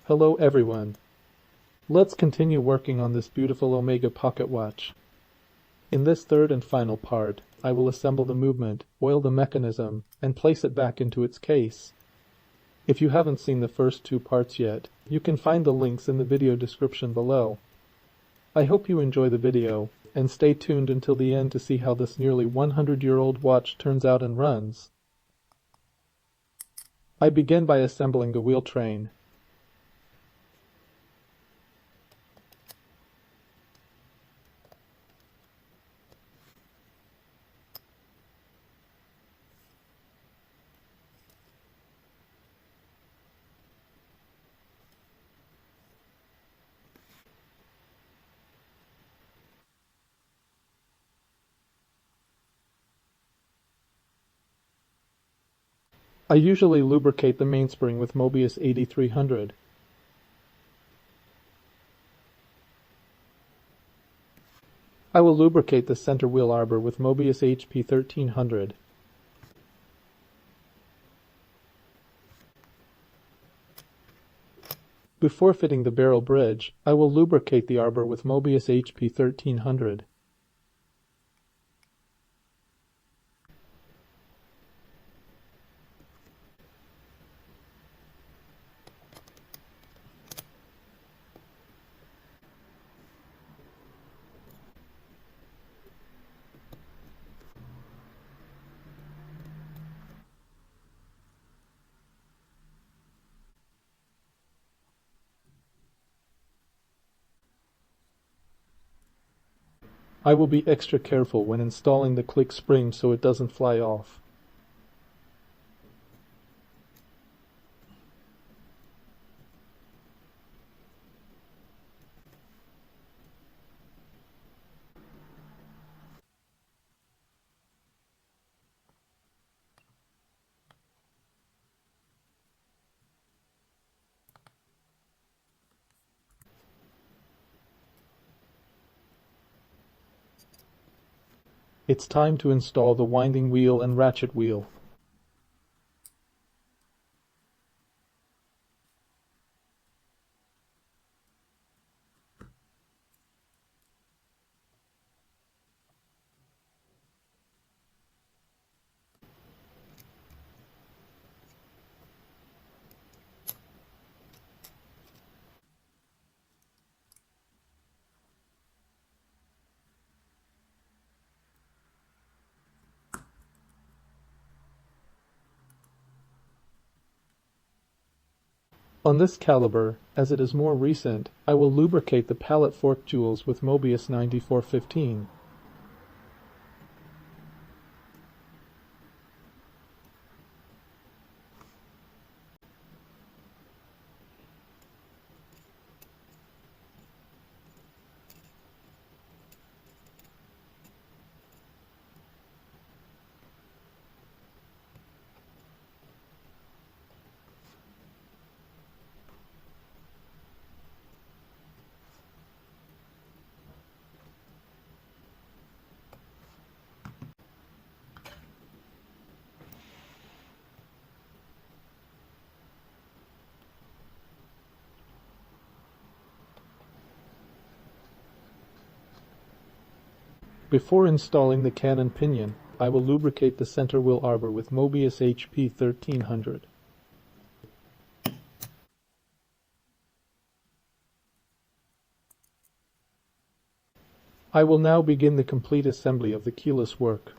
Hello everyone. Let's continue working on this beautiful Omega pocket watch. In this third and final part, I will assemble the movement, oil the mechanism, and place it back into its case. If you haven't seen the first two parts yet, you can find the links in the video description below. I hope you enjoy the video, and stay tuned until the end to see how this nearly 100-year-old watch turns out and runs. I begin by assembling the wheel train. I usually lubricate the mainspring with Moebius 8300. I will lubricate the center wheel arbor with Moebius HP 1300. Before fitting the barrel bridge, I will lubricate the arbor with Moebius HP 1300. I will be extra careful when installing the click spring so it doesn't fly off. It's time to install the winding wheel and ratchet wheel. On this caliber, as it is more recent, I will lubricate the pallet fork jewels with Moebius 9415. Before installing the cannon pinion, I will lubricate the center wheel arbor with Moebius HP 1300. I will now begin the complete assembly of the keyless work.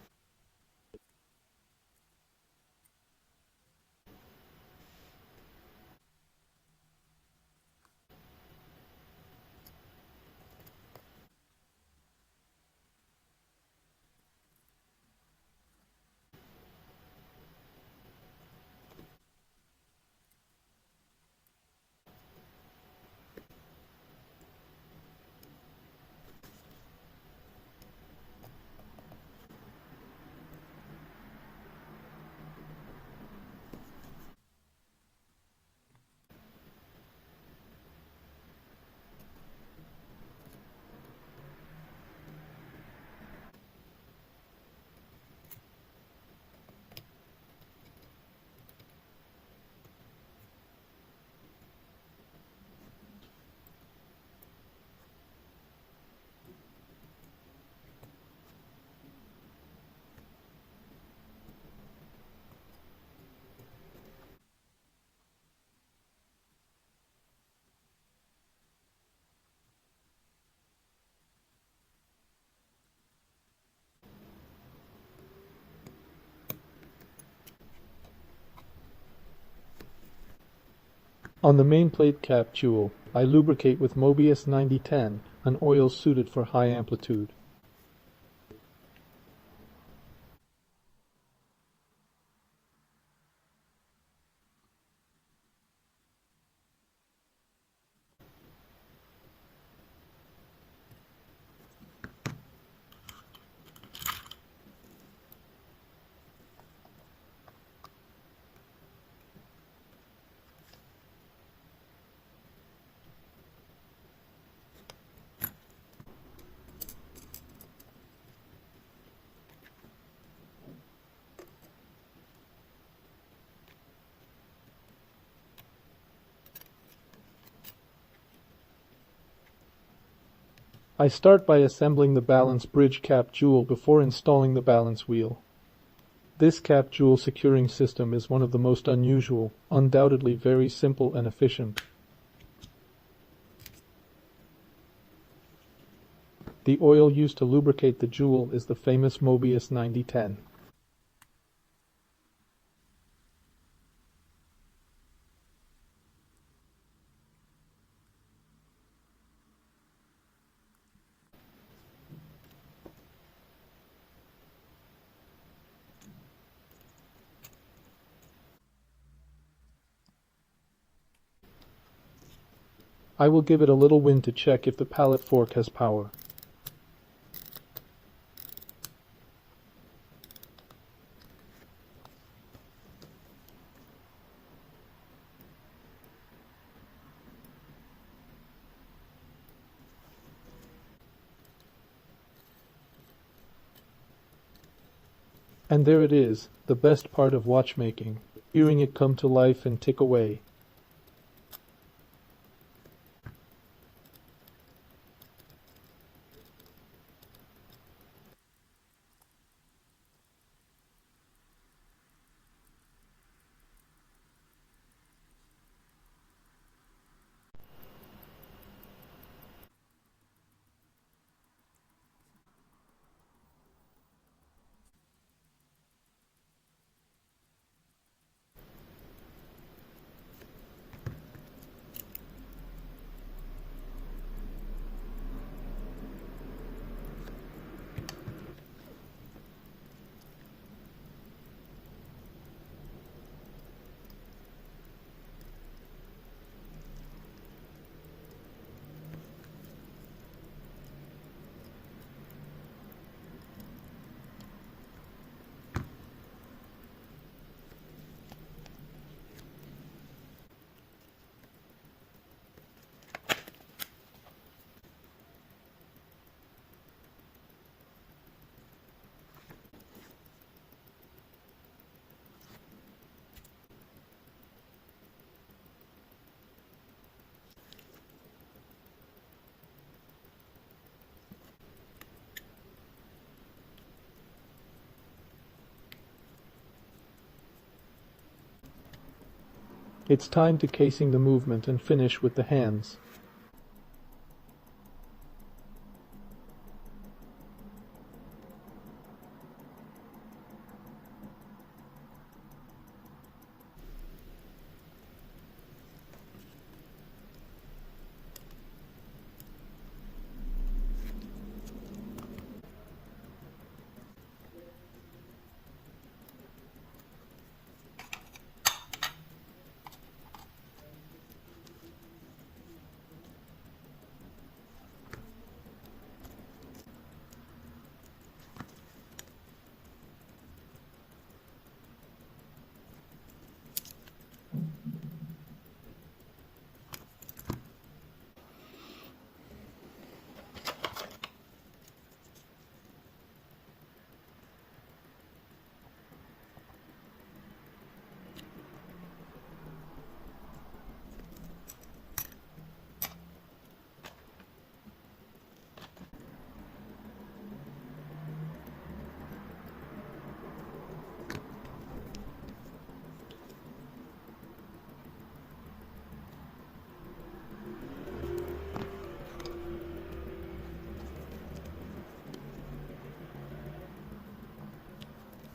On the main plate cap jewel, I lubricate with Moebius 9010, an oil suited for high amplitude. I start by assembling the balance bridge cap jewel before installing the balance wheel. This cap jewel securing system is one of the most unusual, undoubtedly very simple and efficient. The oil used to lubricate the jewel is the famous Moebius 9010. I will give it a little wind to check if the pallet fork has power. And there it is, the best part of watchmaking, hearing it come to life and tick away. It's time to casing the movement and finish with the hands.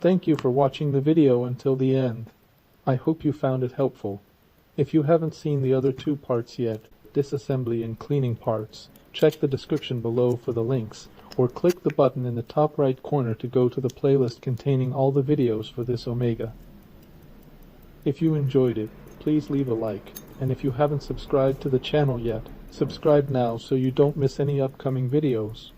Thank you for watching the video until the end. I hope you found it helpful. If you haven't seen the other two parts yet, disassembly and cleaning parts, check the description below for the links, or click the button in the top right corner to go to the playlist containing all the videos for this Omega. If you enjoyed it, please leave a like, and if you haven't subscribed to the channel yet, subscribe now so you don't miss any upcoming videos.